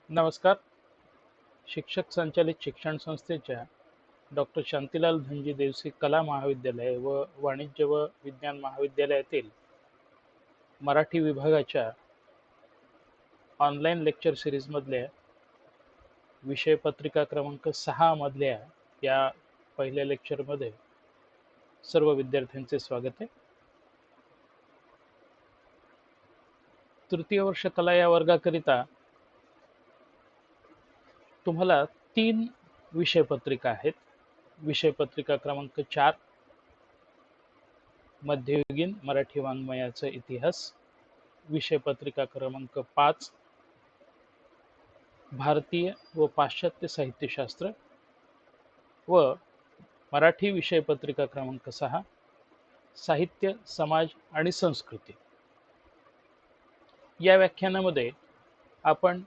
नमस्कार. शिक्षक संचालित शिक्षण संस्थेच्या डॉक्टर शांतीलाल धनजी देवसी कला महाविद्यालय व वाणिज्य व विज्ञान महाविद्यालयातील मराठी विभागाच्या ऑनलाईन लेक्चर सिरीजमधल्या विषय पत्रिका क्रमांक 6 मधल्या या पहिल्या लेक्चरमध्ये सर्व विद्यार्थ्यांचे स्वागत आहे. तृतीय वर्ष कला या वर्गाकरिता तुम्हाला 3 विषय पत्रिका आहेत. विषय पत्रिका क्रमांक 4 मध्ययुगीन मराठी वाङ्मयाचा इतिहास, विषय पत्रिका क्रमांक 5 भारतीय व पाश्चात्य साहित्यशास्त्र व मराठी विषय पत्रिका क्रमांक 6 साहित्य, समाज आणि संस्कृती. या व्याख्यानामध्ये आपण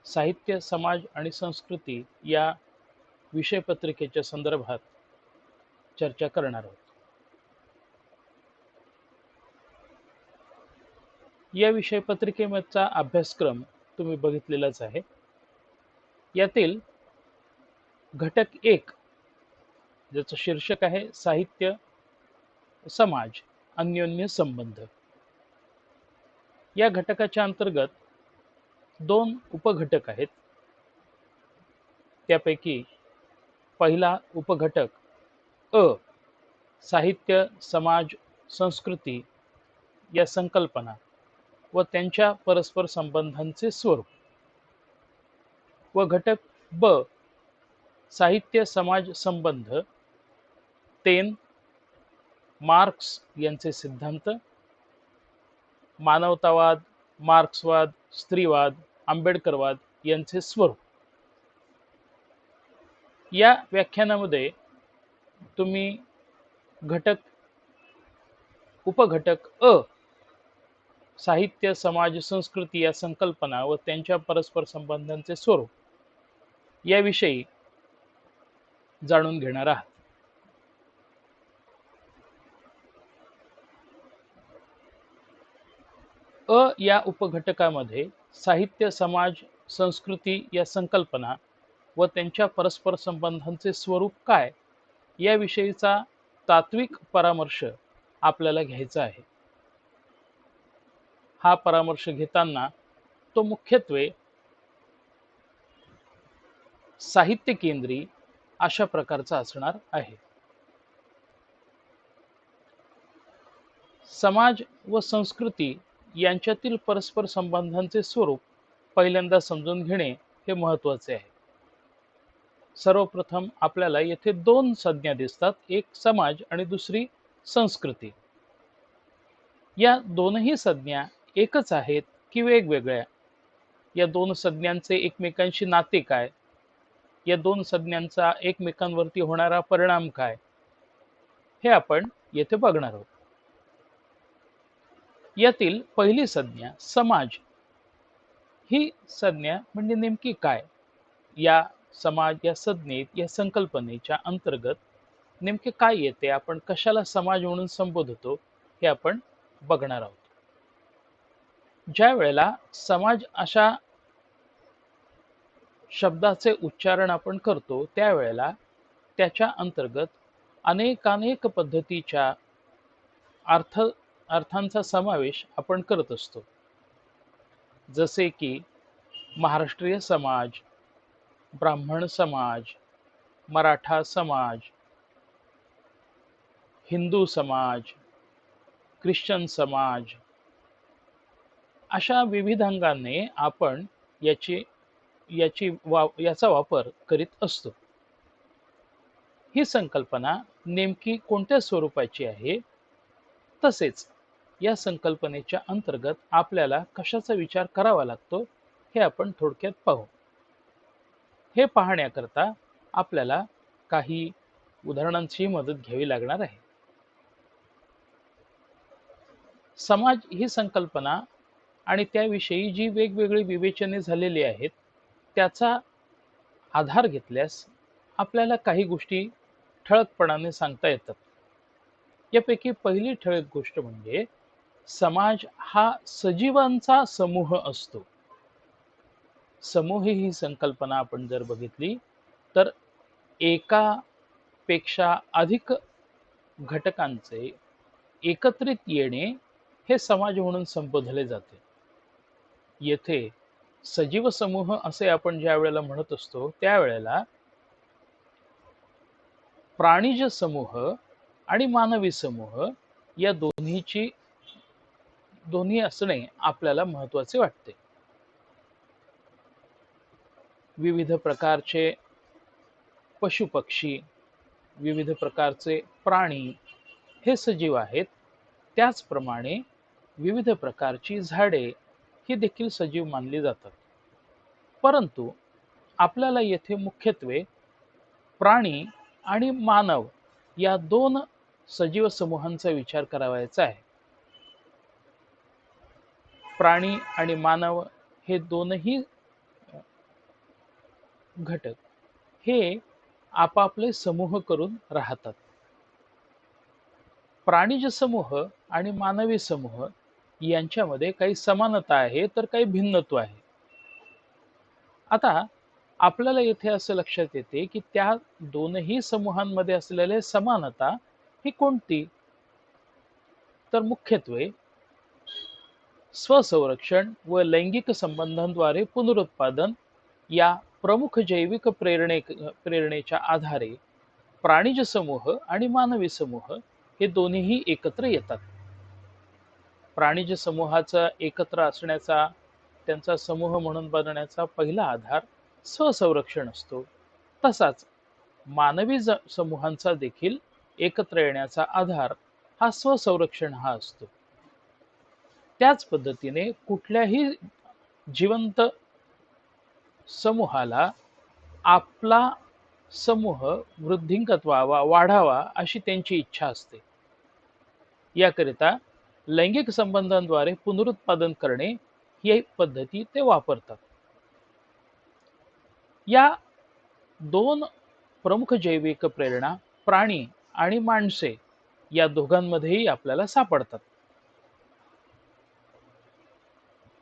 साहित्य, समाज आणि संस्कृती या विषय पत्रिकेच्या संदर्भात चर्चा करणार आहोत. या विषय पत्रिकेचा अभ्यासक्रम तुम्ही बघितलेलाच आहे. यातील घटक 1 ज्याचं शीर्षक आहे साहित्य, समाज, अन्योन्य संबंध. या घटकाच्या अंतर्गत 2 उपघटक आहेत. त्यापैकी पहिला उपघटक अ साहित्य, समाज, संस्कृती या संकल्पना व त्यांच्या परस्पर संबंधांचे स्वरूप व घटक ब साहित्य, समाज, संबंध, तेन, मार्क्स यांचे सिद्धांत, मानवतावाद, मार्क्सवाद, स्त्रीवाद, आंबेडकरवाद यांचे स्वरूप. या व्याख्यानामध्ये तुम्ही उपघटक अ साहित्य, समाज, संस्कृती या संकल्पना व त्यांच्या परस्पर संबंधांचे स्वरूप याविषयी जाणून घेणार आहात. अ या उपघटकामध्ये साहित्य, समाज, संस्कृती या संकल्पना व त्यांच्या परस्पर संबंधांचे स्वरूप काय याविषयीचा तात्विक परामर्श आपल्याला घ्यायचा आहे. हा परामर्श घेताना तो मुख्यत्वे साहित्य केंद्री अशा प्रकारचा असणार आहे. समाज व संस्कृती यांच्यातील परस्पर संबंधांचे स्वरूप पहिल्यांदा समजून घेणे हे महत्त्वाचे आहे. सर्वप्रथम आपल्याला येथे 2 संज्ञा दिसतात, एक समाज आणि दुसरी संस्कृती. या दोनही संज्ञा एकच आहेत की वेगवेगळ्या? या 2 संज्ञांचे एकमेकांशी नाते काय? या 2 संज्ञांचा एकमेकांवरती होणारा परिणाम काय? हे आपण येथे बघणार आहोत. यातील पहिली संज्ञा समाज ही संज्ञा म्हणजे नेमकी काय? या समाज या संज्ञेत या संकल्पनेच्या अंतर्गत नेमके काय येते? आपण कशाला समाज म्हणून संबोधतो हे आपण बघणार आहोत. ज्या वेळेला समाज अशा शब्दाचे उच्चारण आपण करतो त्यावेळेला त्याच्या अंतर्गत अनेक पद्धतीच्या अर्थांचा समावेश आपण करत असतो. जसे की महाराष्ट्रीय समाज, ब्राह्मण समाज, मराठा समाज, हिंदू समाज, ख्रिश्चन समाज अशा विविध अंगाने आपण याचा वापर करीत असतो. ही संकल्पना नेमकी कोणत्या स्वरूपाची आहे, तसेच या संकल्पनेच्या अंतर्गत आपल्याला कशाचा विचार करावा लागतो हे आपण थोडक्यात पाहू. हे पाहण्याकरता आपल्याला काही उदाहरणांची मदत घ्यावी लागणार आहे. समाज ही संकल्पना आणि त्याविषयी जी वेगवेगळी विवेचने झालेली आहेत त्याचा आधार घेतल्यास आपल्याला काही गोष्टी ठळकपणाने सांगता येतात. यापैकी पहिली ठळक गोष्ट म्हणजे समाज हा सजीवांचा समूह असतो. समूह ही संकल्पना आपण जर बघितली तर एकापेक्षा अधिक घटकांचे एकत्रित येणे हे समाज म्हणून संबोधले जाते. येथे सजीव समूह असे आपण ज्या वेळेला म्हणत असतो त्यावेळेला प्राणीज समूह आणि मानवी समूह या दोन्ही असणे आपल्याला महत्वाचे वाटते. विविध प्रकारचे पशुपक्षी, विविध प्रकारचे प्राणी हे सजीव आहेत. त्याचप्रमाणे विविध प्रकारची झाडे ही देखील सजीव मानली जातात. परंतु आपल्याला येथे मुख्यत्वे प्राणी आणि मानव या दोन सजीव समूहांचा विचार करावायचा आहे. प्राणी आणि मानव हे दोनही घटक हे आपापले समूह करून राहतात. प्राणीज समूह आणि मानवी समूह यांच्यामध्ये काही समानता आहे तर काही भिन्नत्व आहे. आता आपल्याला येथे असं लक्षात येते की त्या दोनही समूहांमध्ये असलेले समानता ही कोणती, तर मुख्यत्वे स्वसंरक्षण व लैंगिक संबंधांद्वारे पुनरुत्पादन या प्रमुख जैविक प्रेरणेच्या आधारे प्राणीज समूह आणि मानवी समूह हे दोन्हीही एकत्र येतात. प्राणीज समूहाचा एकत्र असण्याचा, त्यांचा समूह म्हणून बनण्याचा पहिला आधार स्वसंरक्षण असतो. तसाच मानवी समूहांचा देखील एकत्र येण्याचा आधार हा स्वसंरक्षण हा असतो. त्याच पद्धतीने कुठल्याही जिवंत समूहाला आपला समूह वृद्धिंगत व्हावा, वाढावा अशी त्यांची इच्छा असते. याकरिता लैंगिक संबंधांद्वारे पुनरुत्पादन करणे ही पद्धती ते वापरतात. या दोन प्रमुख जैविक प्रेरणा प्राणी आणि माणसे या दोघांमध्येही आपल्याला सापडतात.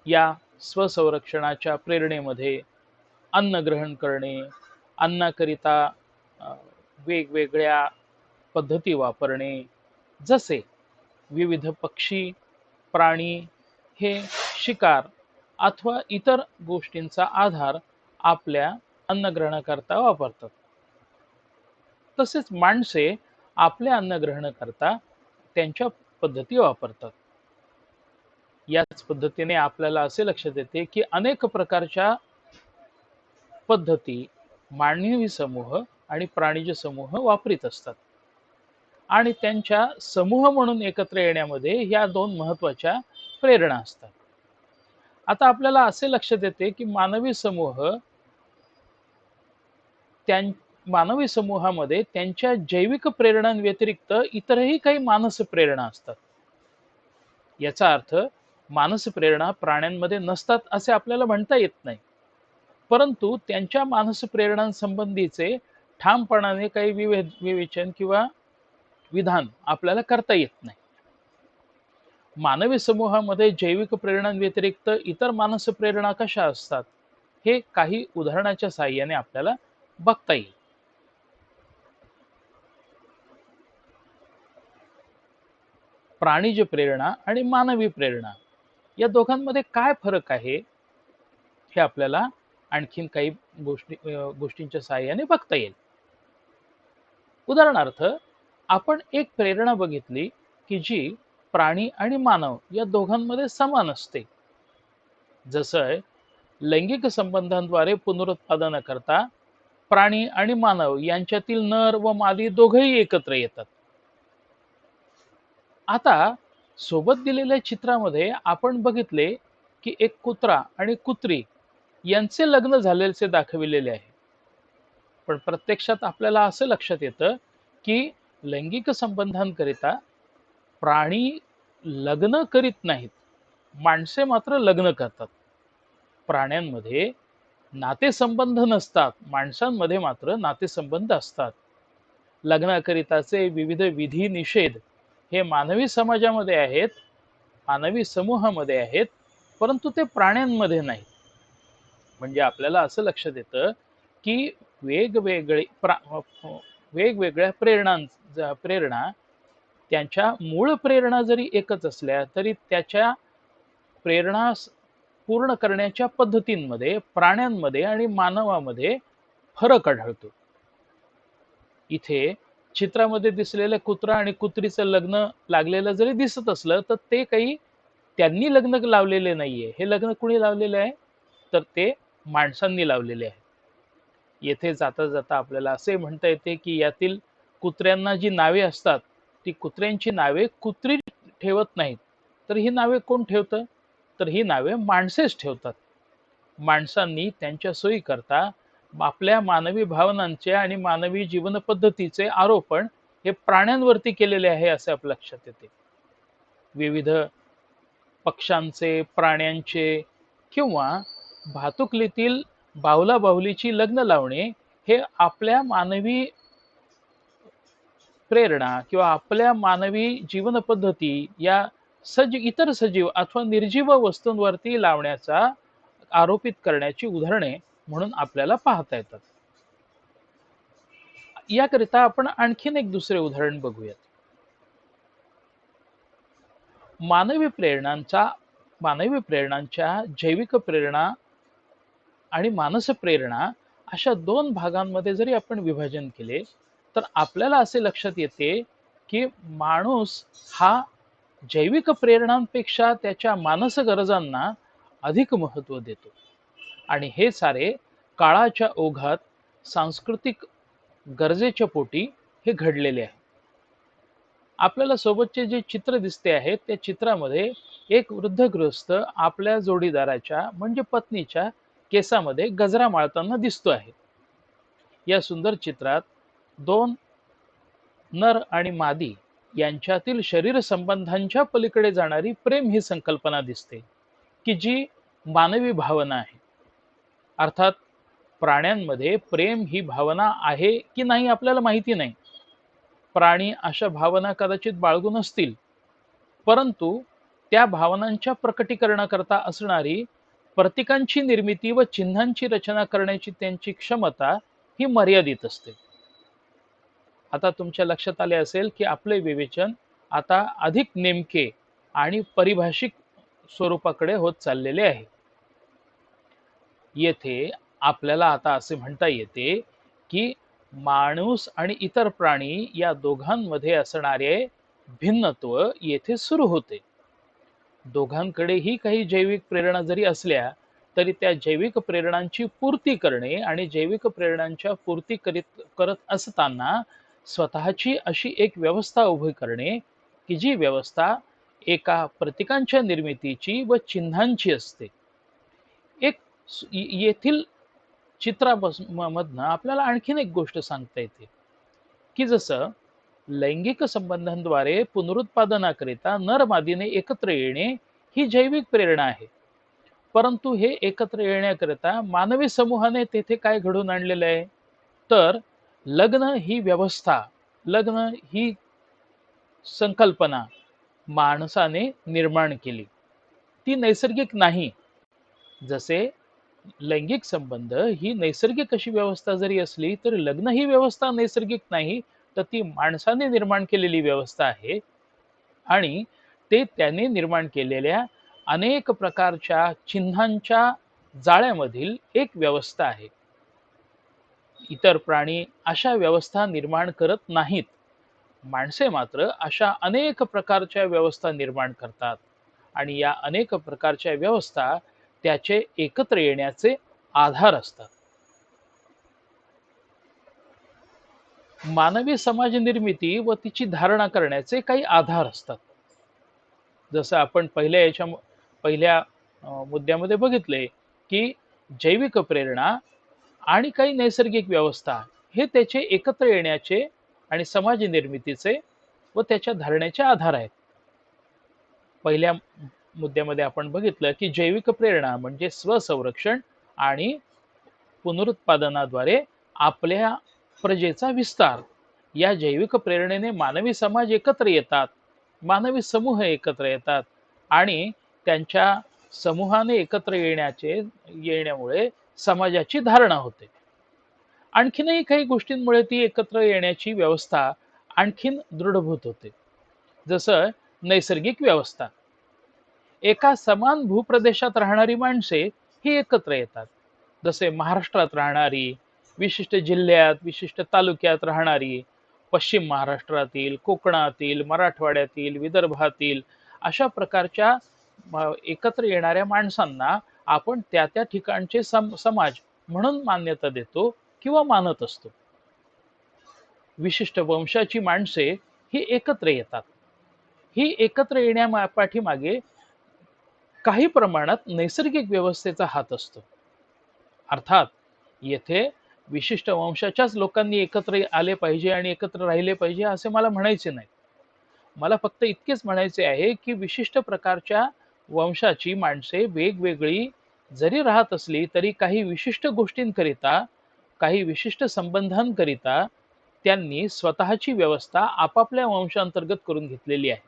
या स्वसंरक्षणाच्या प्रेरणेमध्ये अन्न ग्रहण करणे, अन्नाकरिता वेगवेगळ्या पद्धती वापरणे, जसे विविध पक्षी, प्राणी हे शिकार अथवा इतर गोष्टींचा आधार आपल्या अन्नग्रहणाकरता वापरतात. तसेच माणसे आपल्या अन्नग्रहणाकरता त्यांच्या पद्धती वापरतात. याच पद्धतीने आपल्याला असे लक्षात येते की अनेक प्रकारच्या पद्धती मानवी समूह आणि प्राणीज समूह वापरीत असतात आणि त्यांच्या समूह म्हणून एकत्र येण्यामध्ये या दोन महत्वाच्या प्रेरणा असतात. आता आपल्याला असे लक्षात येते की मानवी समूहामध्ये त्यांच्या जैविक प्रेरणांव्यतिरिक्त इतरही काही मानस प्रेरणा असतात. याचा अर्थ मानस प्रेरणा प्राण्यांमध्ये नसतात असे आपल्याला म्हणता येत नाही, परंतु त्यांच्या मानस प्रेरणांसंबंधीचे ठामपणाने काही विवेचन किंवा विधान आपल्याला करता येत नाही. मानवी समूहामध्ये जैविक प्रेरणांव्यतिरिक्त इतर मानस प्रेरणा कशा असतात हे काही उदाहरणाच्या साहाय्याने आपल्याला बघता येईल. प्राणीज प्रेरणा आणि मानवी प्रेरणा या दोघांमध्ये काय फरक आहे हे आपल्याला आणखीन काही गोष्टींच्या साहाय्याने बघता येईल. उदाहरणार्थ आपण एक प्रेरणा बघितली की जी प्राणी आणि मानव या दोघांमध्ये समान असते. जसं लैंगिक संबंधांद्वारे पुनरुत्पादनाकरता प्राणी आणि मानव यांच्यातील नर व मादी दोघेही एकत्र येतात. आता सोबत दिलेल्या चित्रामध्ये आपण बघितले की एक कुत्रा आणि कुत्री यांचे लग्न झालेले दाखविलेले आहे, पण प्रत्यक्षात आपल्याला असं लक्षात येतं की लैंगिक संबंधांकरिता प्राणी लग्न करीत नाहीत, माणसे मात्र लग्न करतात. प्राण्यांमध्ये नातेसंबंध नसतात, माणसांमध्ये मात्र नातेसंबंध असतात. लग्नाकरिताचे विविध विधी निषेध हे मानवी समाजामध्ये आहेत, मानवी समूहामध्ये आहेत, परंतु ते प्राण्यांमध्ये नाही. म्हणजे आपल्याला असं लक्षात येतं की वेगवेगळे वेगवेगळ्या प्रेरणा त्यांच्या मूळ प्रेरणा जरी एकच असल्या तरी त्याच्या प्रेरणा पूर्ण करण्याच्या पद्धतींमध्ये प्राण्यांमध्ये आणि मानवामध्ये फरक आढळतो. इथे चित्रामध्ये दिसलेलं कुत्रा आणि कुत्रीचं लग्न लागलेलं जरी दिसत असलं तर ते काही त्यांनी लग्न लावलेले नाहीये. हे लग्न कुणी लावलेलं आहे तर ते माणसांनी लावलेले आहे. येथे जाता जाता आपल्याला असे म्हणता येते की यातील कुत्र्यांना जी नावे असतात ती कुत्र्यांची नावे कुत्री ठेवत नाहीत, तर ही नावे कोण ठेवतं तर ही नावे माणसेच ठेवतात. माणसांनी त्यांच्या सोयी करता आपल्या मानवी भावनांचे आणि मानवी जीवन पद्धतीचे आरोपण हे प्राण्यांवरती केलेले आहे असे आपल्या लक्षात येते. विविध पक्ष्यांचे, प्राण्यांचे किंवा भातुकलीतील बाहुला बाहुलीची लग्न लावणे हे आपल्या मानवी प्रेरणा किंवा आपल्या मानवी जीवन पद्धती या इतर सजीव अथवा निर्जीव वस्तूंवरती लावण्याचा आरोपित करण्याची उदाहरणे म्हणून आपल्याला पाहता येतात. याकरिता आपण आणखीन एक दुसरे उदाहरण बघूयात. मानवी प्रेरणांच्या जैविक प्रेरणा आणि मानस प्रेरणा अशा दोन भागांमध्ये जरी आपण विभाजन केले तर आपल्याला असे लक्षात येते की माणूस हा जैविक प्रेरणांपेक्षा त्याच्या मानस गरजांना अधिक महत्त्व देतो आणि हे सारे काळाच्या ओघात सांस्कृतिक गरजेच्या पोटी हे घडलेले आहे. आपल्याला सोबतचे जे चित्र दिसते आहे त्या चित्रामध्ये एक वृद्ध गृहस्थ आपल्या जोडीदाराच्या म्हणजे पत्नीच्या केसामध्ये गजरा माळताना दिसतो आहे. या सुंदर चित्रात दोन नर आणि मादी यांच्यातील शरीर संबंधांच्या पलीकडे जाणारी प्रेम ही संकल्पना दिसते की जी मानवी भावना आहे. अर्थात प्राण्यांमध्ये प्रेम ही भावना आहे की नाही आपल्याला माहिती नाही. प्राणी अशा भावना कदाचित बाळगून असतील, परंतु त्या भावनांच्या प्रकटीकरणाकरता असणारी प्रतीकांची निर्मिती व चिन्हांची रचना करण्याची त्यांची क्षमता ही मर्यादित असते. आता तुमच्या लक्षात आले असेल की आपले विवेचन आता अधिक नेमके आणि परिभाषिक स्वरूपाकडे होत चाललेले आहे. येथे आपल्याला आता असे म्हणता येते की माणूस आणि इतर प्राणी या दोघांमध्ये असणारे भिन्नत्व येथे सुरू होते. दोघांकडेही काही जैविक प्रेरणा जरी असल्या तरी त्या जैविक प्रेरणांची पूर्ती करणे आणि जैविक प्रेरणांच्या पूर्ती करत असताना स्वतःची अशी एक व्यवस्था उभी करणे की जी व्यवस्था एका प्रतीकांच्या निर्मितीची व चिन्हांची असते. एक येथील चित्रामधनं आपल्याला आणखीन एक गोष्ट सांगता येते की जसं लैंगिक संबंधांद्वारे पुनरुत्पादनाकरिता नर मादीने एकत्र येणे ही जैविक प्रेरणा आहे, परंतु हे एकत्र येण्याकरिता मानवी समूहाने तेथे काय घडवून आणलेलं आहे तर लग्न ही व्यवस्था, लग्न ही संकल्पना माणसाने निर्माण केली. ती नैसर्गिक नाही. जसे लैंगिक संबंध ही नैसर्गिक अशी व्यवस्था जरी असली तरी लग्न ही व्यवस्था नैसर्गिक नाही, तर ती माणसाने निर्माण केलेली व्यवस्था आहे आणि ते त्याने निर्माण केलेल्या अनेक प्रकारच्या चिन्हांच्या जाळ्यामधील एक व्यवस्था आहे. इतर प्राणी अशा व्यवस्था निर्माण करत नाहीत. माणसे मात्र अशा अनेक प्रकारच्या व्यवस्था निर्माण करतात आणि या अनेक प्रकारच्या व्यवस्था त्याचे एकत्र येण्याचे आधार असतात. मानवी समाज निर्मिती व तिची धारणा करण्याचे काही आधार असतात. जसं आपण पहिल्या मुद्द्यामध्ये बघितले की जैविक प्रेरणा आणि काही नैसर्गिक व्यवस्था हे त्याचे एकत्र येण्याचे आणि समाज निर्मितीचे व त्याच्या धारण्याचे आधार आहेत. पहिल्या मुद्द्यामध्ये आपण बघितलं की जैविक प्रेरणा म्हणजे स्वसंरक्षण आणि पुनरुत्पादनाद्वारे आपल्या प्रजेचा विस्तार. या जैविक प्रेरणेने मानवी समाज एकत्र येतात, मानवी समूह एकत्र येतात आणि त्यांच्या समूहाने एकत्र येण्यामुळे समाजाची धारणा होते. आणखीनही काही गोष्टींमुळे ती एकत्र येण्याची व्यवस्था आणखीन दृढभूत होते. जसं नैसर्गिक व्यवस्था. एका समान भूप्रदेशात राहणारी माणसे ही एकत्र येतात. जसे महाराष्ट्रात राहणारी, विशिष्ट जिल्ह्यात, विशिष्ट तालुक्यात राहणारी, पश्चिम महाराष्ट्रातील, कोकणातील, मराठवाड्यातील, विदर्भातील अशा प्रकारच्या एकत्र येणाऱ्या माणसांना आपण त्या त्या ठिकाणचे समाज म्हणून मान्यता देतो किंवा मानत असतो. विशिष्ट वंशाची माणसे ही एकत्र येतात. ही एकत्र येण्यापाठीमागे काही प्रमाणात नैसर्गिक व्यवस्थेचा हात असतो. अर्थात येथे विशिष्ट वंशाच्याच लोकांनी एकत्र आले पाहिजे आणि एकत्र राहिले पाहिजे असे मला म्हणायचे नाही. मला फक्त इतकेच म्हणायचे आहे की विशिष्ट प्रकारच्या वंशाची माणसे वेगवेगळी जरी राहत असली तरी काही विशिष्ट गोष्टींकरिता, काही विशिष्ट संबंधांकरिता त्यांनी स्वतःची व्यवस्था आपापल्या वंशांतर्गत करून घेतलेली आहे.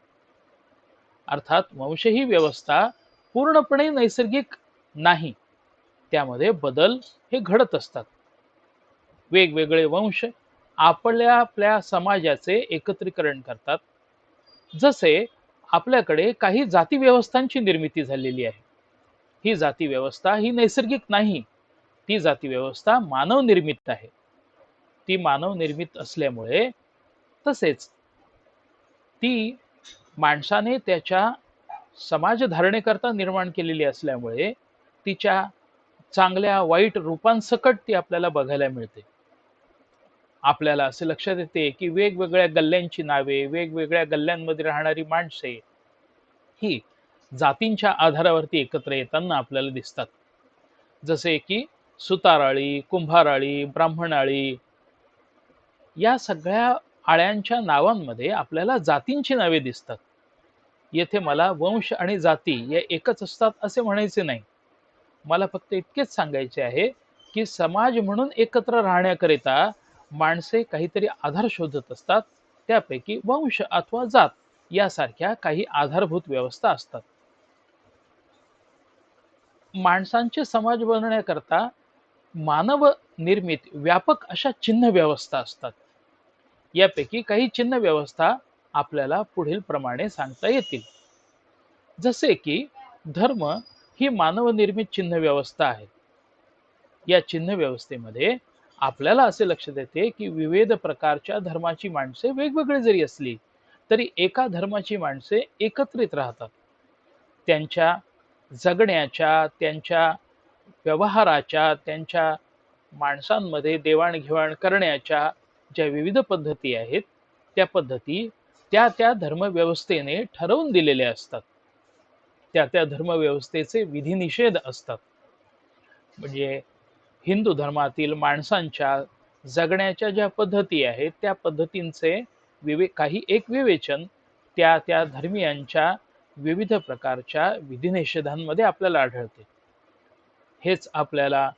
अर्थात वंश ही व्यवस्था पूर्णपणे नैसर्गिक नाही, त्यामध्ये बदल हे घडत असतात. वेगवेगळे वंश आपल्या आपल्या समाजाचे एकत्रीकरण करतात. जसे आपल्याकडे काही जाती व्यवस्थांची निर्मिती झालेली आहे. ही जाती व्यवस्था ही नैसर्गिक नाही, ती जाती व्यवस्था मानव निर्मित आहे. ती मानव निर्मित असल्यामुळे, तसेच ती माणसाने त्याच्या समाज धारणेकरता निर्माण केलेली असल्यामुळे तिच्या चांगल्या वाईट रूपांसकट ती आपल्याला बघायला मिळते. आपल्याला असे लक्षात येते की वेगवेगळ्या गल्ल्यांची नावे, वेगवेगळ्या गल्ल्यांमध्ये राहणारी माणसे ही जातींच्या आधारावरती एकत्र येताना आपल्याला दिसतात. जसे की सुताराळी, कुंभाराळी, ब्राह्मणाळी या सगळ्या आळ्यांच्या नावांमध्ये आपल्याला जातींची नावे दिसतात. येथे मला वंश आणि जाती या एकच असतात असे म्हणायचे नाही. मला फक्त इतकेच सांगायचे आहे की समाज म्हणून एकत्र राहण्याकरिता माणसे काहीतरी आधार शोधत असतात. त्यापैकी वंश अथवा जात यासारख्या काही आधारभूत व्यवस्था असतात. माणसांचे समाज बनवण्याकरता मानव निर्मित व्यापक अशा चिन्ह व्यवस्था असतात. यापैकी काही चिन्ह व्यवस्था आपल्याला पुढील प्रमाणे सांगता येतील. जसे की धर्म ही मानवनिर्मित चिन्ह व्यवस्था आहे. या चिन्ह व्यवस्थेमध्ये आपल्याला असे लक्षात येते की विविध प्रकारच्या धर्माची माणसे वेगवेगळी जरी असली तरी एका धर्माची माणसे एकत्रित राहतात. त्यांच्या जगण्याच्या, त्यांच्या व्यवहाराच्या, त्यांच्या माणसांमध्ये देवाणघेवाण करण्याच्या ज्या विविध पद्धती आहेत त्या पद्धती त्या त्या धर्मव्यवस्थेने ठरवून दिलेल्या असतात. त्या त्या धर्मव्यवस्थेचे विधिनिषेध असतात. म्हणजे हिंदू धर्मातील माणसांच्या जगण्याच्या ज्या पद्धती आहेत त्या पद्धतींचे काही एक विवेचन त्या त्या धर्मियांच्या विविध प्रकारच्या विधिनिषेधांमध्ये आपल्याला आढळते. हेच आपल्याला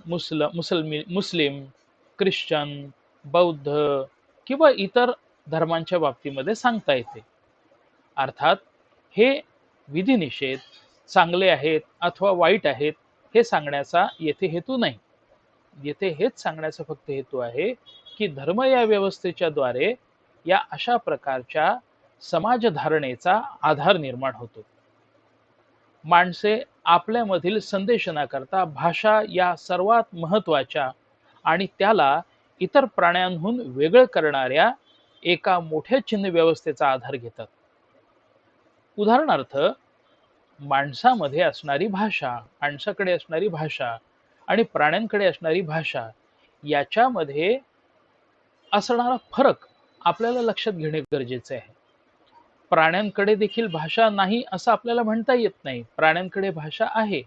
मुस्लिम, ख्रिश्चन, बौद्ध किंवा इतर धर्मांच्या बाबतीमध्ये सांगता येते. अर्थात हे विधिनिषेध चांगले आहेत अथवा वाईट आहेत हे सांगण्याचा येथे हेतू नाही. येथे हेच सांगण्याचा फक्त हेतू आहे की धर्म या व्यवस्थेच्या द्वारे या अशा प्रकारच्या समाज धारणेचा आधार निर्माण होतो. माणसे आपल्यामधील संदेशनाकरता भाषा या सर्वात महत्वाच्या आणि त्याला इतर प्राण्यांहून वेगळं करणाऱ्या एका मोठ्या चिन्ह व्यवस्थेचा आधार घेतात. उदाहरणार्थ माणसामध्ये असणारी भाषा, माणसाकडे असणारी भाषा आणि प्राण्यांकडे असणारी भाषा याच्यामध्ये असणारा फरक आपल्याला लक्षात घेणे गरजेचे आहे. प्राण्यांकडे देखील भाषा नाही असं आपल्याला म्हणता येत नाही. प्राण्यांकडे भाषा आहे,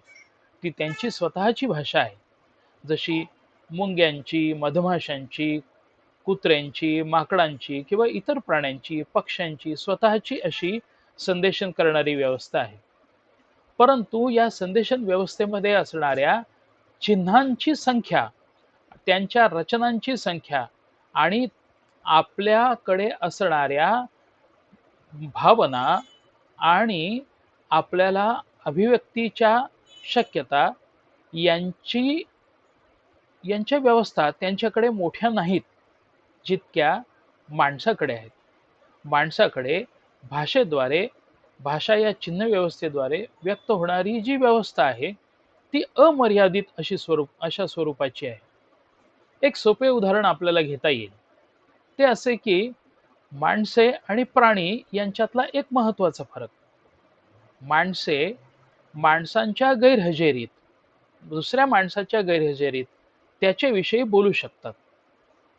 ती त्यांची स्वतःची भाषा आहे. जशी मुंग्यांची, मधमाशांची, कुत्र्यांची, माकडांची किंवा इतर प्राण्यांची, पक्ष्यांची स्वतःची अशी संदेशन करणारी व्यवस्था आहे. परंतु या संदेशन व्यवस्थेमध्ये असणाऱ्या चिन्हांची संख्या, त्यांच्या रचनांची संख्या आणि आपल्याकडे असणाऱ्या भावना आणि आपल्याला अभिव्यक्तीच्या शक्यता यांची यांच्या व्यवस्था त्यांच्याकडे मोठ्या नाहीत जितक्या माणसाकडे आहेत. माणसाकडे भाषेद्वारे, भाषा या चिन्ह व्यवस्थेद्वारे व्यक्त होणारी जी व्यवस्था आहे ती अमर्यादित अशा स्वरूपाची आहे. एक सोपे उदाहरण आपल्याला घेता येईल. ते असे की माणसे आणि प्राणी यांच्यातला एक महत्वाचा फरक. माणसे माणसांच्या गैरहजेरीत, दुसऱ्या माणसाच्या गैरहजेरीत त्याच्याविषयी बोलू शकतात.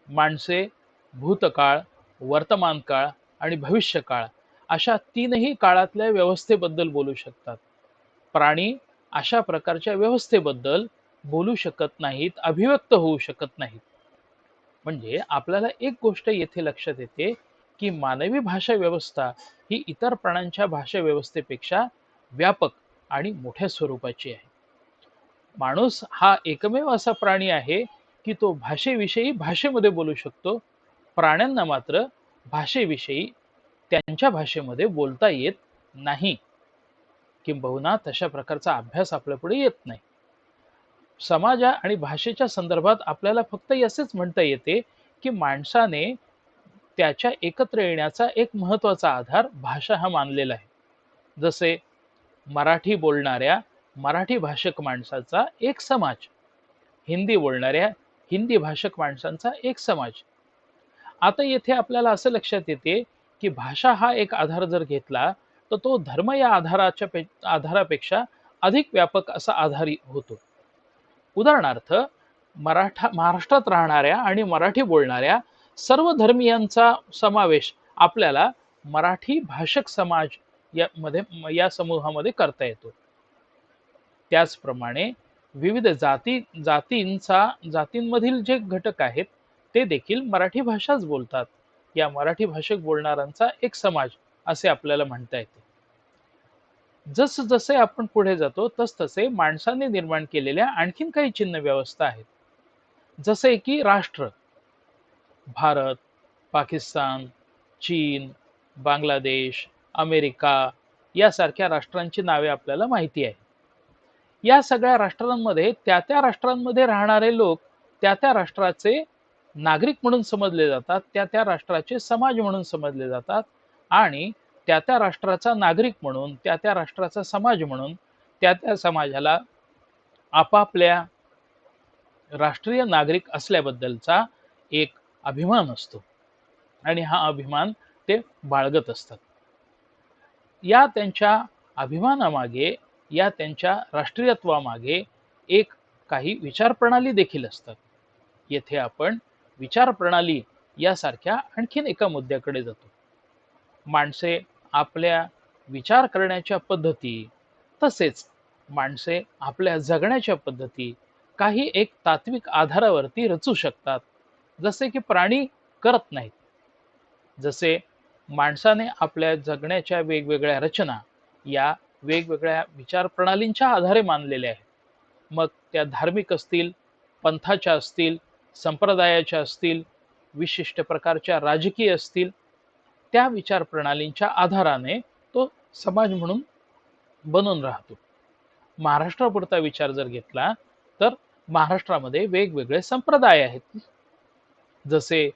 माणसे भूतकाळ, वर्तमानकाळ आणि भविष्यकाळ अशा तीनही काळातल्या व्यवस्थेबद्दल बोलू शकतात. प्राणी अशा प्रकारच्या व्यवस्थेबद्दल बोलू शकत नाहीत, अभिव्यक्त होऊ शकत नाहीत. म्हणजे आपल्याला एक गोष्ट येथे लक्षात येते की मानवी भाषा व्यवस्था ही इतर प्राण्यांच्या भाषा व्यवस्थेपेक्षा व्यापक आणि मोठ्या स्वरूपाची आहे. माणूस हा एकमेव असा प्राणी आहे की तो भाषेविषयी भाषेमध्ये बोलू शकतो. प्राण्यांना मात्र भाषेविषयी त्यांच्या भाषेमध्ये बोलता येत नाही, किंबहुना तशा प्रकारचा अभ्यास आपल्या पुढे येत नाही. समाजा आणि भाषेच्या संदर्भात आपल्याला फक्त असेच म्हणता येते की माणसाने त्याच्या एकत्र येण्याचा एक महत्वाचा आधार भाषा हा मानलेला आहे. जसे मराठी बोलणाऱ्या मराठी भाषक माणसाचा एक समाज, हिंदी बोलणाऱ्या हिंदी भाषक माणसांचा एक समाज. आता येथे आपल्याला असं लक्षात येते की भाषा हा एक आधार जर घेतला तर तो धर्म या आधारापेक्षा अधिक व्यापक असा आधार होतो. उदाहरणार्थ महाराष्ट्रात राहणाऱ्या आणि मराठी बोलणाऱ्या सर्व धर्मियांचा समावेश आपल्याला मराठी भाषक समाज या समूहामध्ये करता येतो. त्याचप्रमाणे विविध जातींमधील जे घटक आहेत ते देखील मराठी भाषाच बोलतात. या मराठी भाषक बोलणाऱ्यांचा एक समाज असे आपल्याला म्हणता येते. जसे आपण पुढे जातो तसे माणसाने निर्माण केलेल्या आणखीन काही चिन्ह व्यवस्था आहेत. जसे की राष्ट्र, भारत, पाकिस्तान, चीन, बांगलादेश, अमेरिका यासारख्या राष्ट्रांची नावे आपल्याला माहिती आहे. या सगळ्या राष्ट्रांमध्ये त्या राष्ट्रांमध्ये राहणारे लोक त्या राष्ट्राचे नागरिक म्हणून समजले जातात, त्या राष्ट्राचे समाज म्हणून समजले जातात आणि त्या राष्ट्राचा नागरिक म्हणून, त्या राष्ट्राचा समाज म्हणून त्या समाजाला आपापल्या राष्ट्रीय नागरिक असल्याबद्दलचा एक अभिमान असतो आणि हा अभिमान ते बाळगत असतात. या त्यांच्या अभिमानामागे, या त्यांच्या राष्ट्रीयत्वामागे एक काही विचारप्रणाली देखील असतात. येथे आपण विचारप्रणाली यासारख्या आणखीन एका मुद्द्याकडे जातो. माणसे आपल्या विचार करण्याच्या पद्धती तसेच माणसे आपल्या जगण्याच्या पद्धती काही एक तात्विक आधारावरती रचू शकतात, जसे की प्राणी करत नाहीत. जसे माणसाने आपल्या जगण्याच्या वेगवेगळ्या रचना या वेगवेगळ्या विचार प्रणालींच्या आधारे मानलेल्या आहेत. मग त्या धार्मिक असतील, पंथाच्या असतील, संप्रदायाच्या असतील, विशिष्ट प्रकारच्या राजकीय असतील, त्या विचार प्रणालींच्या आधाराने तो समाज म्हणून बनून राहतो. महाराष्ट्रापुरता विचार जर घेतला तर महाराष्ट्रामध्ये वेगवेगळे संप्रदाय आहेत. जसे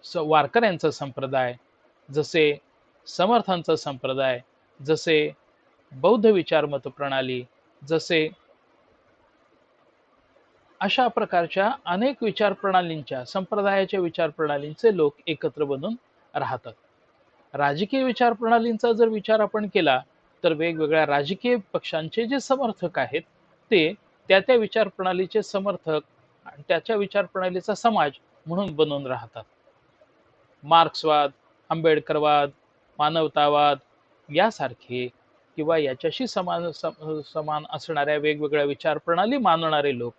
वारकऱ्यांचा संप्रदाय, जसे समर्थांचा संप्रदाय, जसे बौद्ध विचार मत प्रणाली, जसे अशा प्रकारच्या अनेक विचार प्रणालींच्या संप्रदायाच्या विचार प्रणालींचे लोक एकत्र बनून राहतात. राजकीय विचार प्रणालींचा जर विचार आपण केला तर वेगवेगळ्या राजकीय पक्षांचे जे समर्थक आहेत ते त्या विचार प्रणालीचे समर्थक आणि त्याच्या विचार प्रणालीचा समाज म्हणून बनून राहतात. मार्क्सवाद, आंबेडकरवाद, मानवतावाद यासारखे किंवा याच्याशी समान असणाऱ्या वेगवेगळ्या विचार प्रणाली मानणारे लोक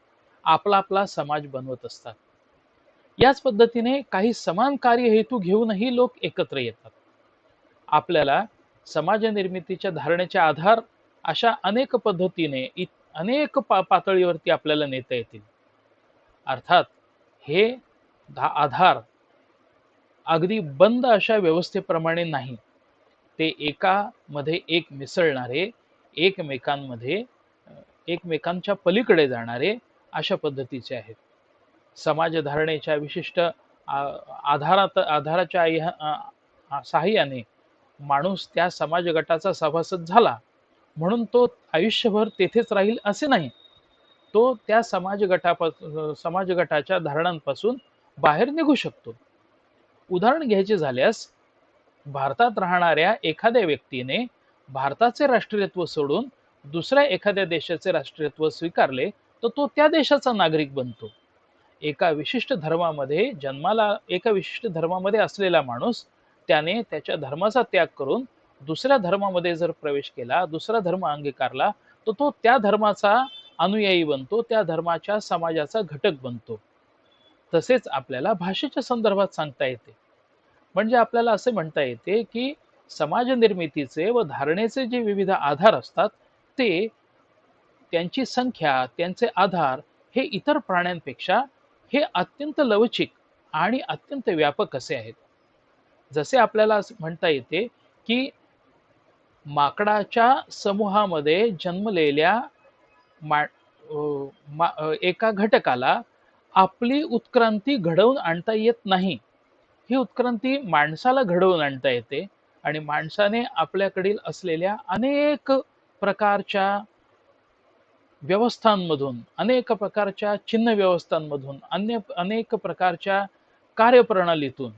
आपला समाज बनवत असतात. याच पद्धतीने काही समान कार्य हेतू घेऊनही लोक एकत्र येतात. आपल्याला समाज निर्मितीच्या धारणेचे आधार अशा अनेक पद्धतीने अनेक पातळीवरती आपल्याला नेता येतील. अर्थात हे आधार अगदी बंद अशा व्यवस्थेप्रमाणे नाही, ते एकामध्ये एक मिसळणारे एकमेकांमध्ये एकमेकांच्या पलीकडे जाणारे अशा पद्धतीचे आहेत. समाजधारणेच्या विशिष्ट आधाराच्या साहाय्याने माणूस त्या समाज गटाचा सभासद झाला म्हणून तो आयुष्यभर तेथेच राहील असे नाही. तो त्या समाज गटाच्या धारणांपासून बाहेर निघू शकतो. उदाहरण घ्यायचे झाल्यास भारतात राहणाऱ्या एखाद्या व्यक्तीने भारताचे राष्ट्रीयत्व सोडून दुसऱ्या एखाद्या देशाचे राष्ट्रीयत्व स्वीकारले तर तो त्या देशाचा नागरिक बनतो. एका विशिष्ट धर्मामध्ये असलेला माणूस त्याने त्याच्या धर्माचा त्याग करून दुसऱ्या धर्मामध्ये जर प्रवेश केला, दुसरा धर्म अंगीकारला, तर तो त्या धर्माचा अनुयायी बनतो, त्या धर्माच्या समाजाचा घटक बनतो. तसेच आपल्याला भाषेच्या संदर्भात सांगता येते. म्हणजे आपल्याला असे म्हणता येते की समाज निर्मितीचे व धारणेचे जे विविध आधार असतात ते त्यांची संख्या, त्यांचे आधार हे इतर प्राण्यांपेक्षा हे अत्यंत लवचिक आणि अत्यंत व्यापक असे आहेत. जसे आपल्याला म्हणता येते की माकडाच्या समूहामध्ये जन्मलेल्या एका घटकाला आपली उत्क्रांती घडवून आणता येत नाही. ही उत्क्रांती माणसाला घडवून आणता येते आणि माणसाने आपल्याकडील असलेल्या अनेक प्रकारच्या व्यवस्थांमधून, अनेक प्रकारच्या चिन्ह व्यवस्थांमधून, अनेक प्रकारच्या कार्यप्रणालीतून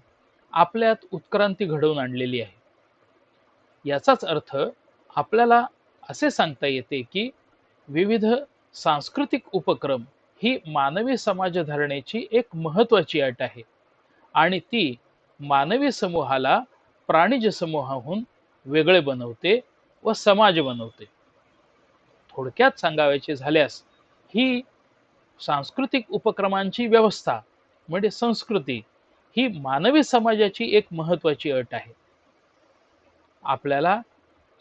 आपल्यात उत्क्रांती घडवून आणलेली आहे. याचाच अर्थ आपल्याला असे सांगता येते की विविध सांस्कृतिक उपक्रम ही मानवी समाजधारणेची एक महत्वाची अट आहे आणि ती मानवी समूहाला प्राणिज समूहाहून वेगळे बनवते व समाज बनवते. थोडक्यात सांगायचे झाल्यास ही सांस्कृतिक उपक्रमांची व्यवस्था म्हणजे संस्कृती ही मानवी समाजाची एक महत्वाची अट आहे. आपल्याला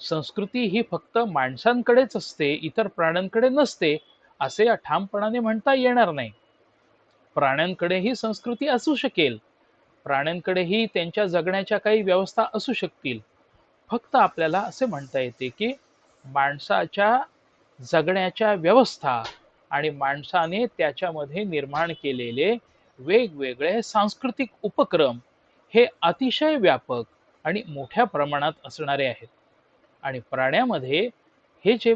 संस्कृती ही फक्त माणसांकडेच असते, इतर प्राण्यांकडे नसते असे ठामपणाने म्हणता येणार नाही. प्राण्यांकडेही संस्कृती असू शकेल, प्राण्यांकडेही त्यांच्या जगण्याच्या काही व्यवस्था असू शकतील. फक्त आपल्याला असे म्हणता येते की माणसाच्या जगण्याच्या व्यवस्था आणि माणसाने त्याच्यामध्ये निर्माण केलेले वेगवेगळे सांस्कृतिक उपक्रम हे अतिशय व्यापक आणि मोठ्या प्रमाणात असणारे आहेत. आणि प्राण्यामध्ये हे जे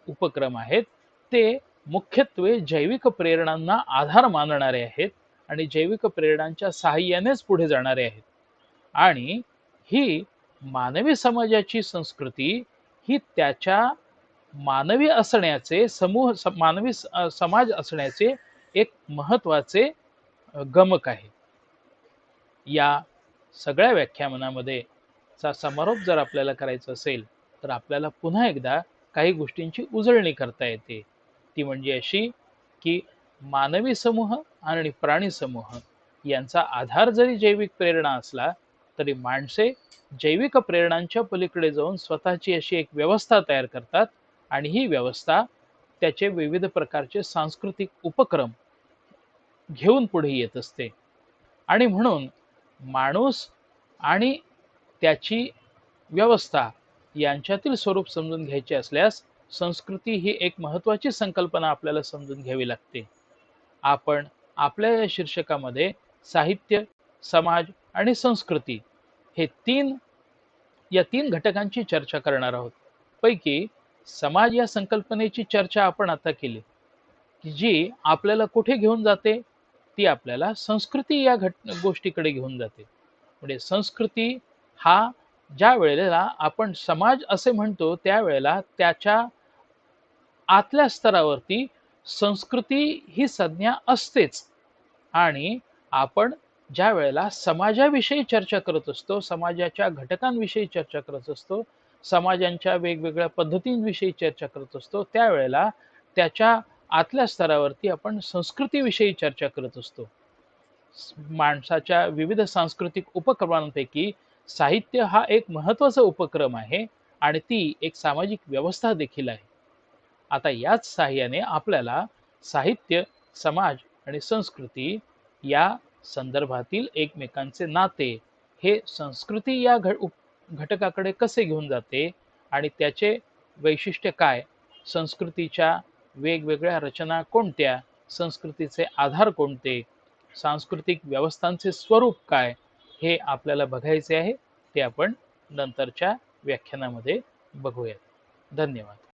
उपक्रम आहेत ते मुख्यत्वे जैविक प्रेरणांना आधार मानणारे आहेत आणि जैविक प्रेरणांच्या साहाय्यानेच पुढे जाणारे आहेत. आणि ही मानवी समाजाची संस्कृती ही त्याच्या मानवी असण्याचे मानवी समाज असण्याचे एक महत्वाचे गमक आहे. या सगळ्या व्याख्यानामध्ये समारोप जर आपल्याला करायचा असेल तर आपल्याला पुन्हा एकदा काही गोष्टींची उजळणी करता येते. ती म्हणजे अशी की मानवी समूह आणि प्राणी समूह यांचा आधार जरी जैविक प्रेरणा असला तरी माणसे जैविक प्रेरणांच्या पलीकडे जाऊन स्वतःची अशी एक व्यवस्था तयार करतात आणि ही व्यवस्था त्याचे विविध प्रकारचे सांस्कृतिक उपक्रम घेऊन पुढे येत असते. आणि म्हणून माणूस आणि त्याची व्यवस्था यांच्यातील स्वरूप समजून घ्यायचे असल्यास संस्कृती ही एक महत्वाची संकल्पना आपल्याला समजून घ्यावी लागते. आपण आपल्या या शीर्षकामध्ये साहित्य, समाज आणि संस्कृती हे या तीन घटकांची चर्चा करणार आहोत. पैकी समाज या संकल्पनेची चर्चा आपण आता केली की जी आपल्याला कुठे घेऊन जाते, ती आपल्याला संस्कृती या गोष्टीकडे घेऊन जाते. म्हणजे संस्कृती हा ज्या वेळेला आपण समाज असे म्हणतो त्यावेळेला त्याच्या आतल्या स्तरावरती संस्कृती ही संज्ञा असतेच. आणि आपण ज्या वेळेला समाजाविषयी चर्चा करत असतो, समाजाच्या घटकांविषयी चर्चा करत असतो, समाजांच्या वेगवेगळ्या पद्धतींविषयी चर्चा करत असतो त्यावेळेला त्याच्या आतल्या स्तरावरती आपण संस्कृतीविषयी चर्चा करत असतो. माणसाच्या विविध सांस्कृतिक उपक्रमांपैकी साहित्य हा एक महत्वाचा उपक्रम आहे आणि ती एक सामाजिक व्यवस्था देखील आहे. आता याच साहाय्याने आपल्याला साहित्य, समाज आणि संस्कृती या संदर्भातील एकमेकांचे नाते हे संस्कृती या घटकाकडे कसे घेऊन जाते आणि त्याचे वैशिष्ट्य काय, संस्कृतीच्या वेगवेगळ्या रचना कोणत्या, संस्कृतीचे आधार कोणते, सांस्कृतिक व्यवस्थांचे स्वरूप काय, हे आपल्याला बघायचे आहे. ते आपण नंतरच्या व्याख्यानामध्ये बघूयात. धन्यवाद.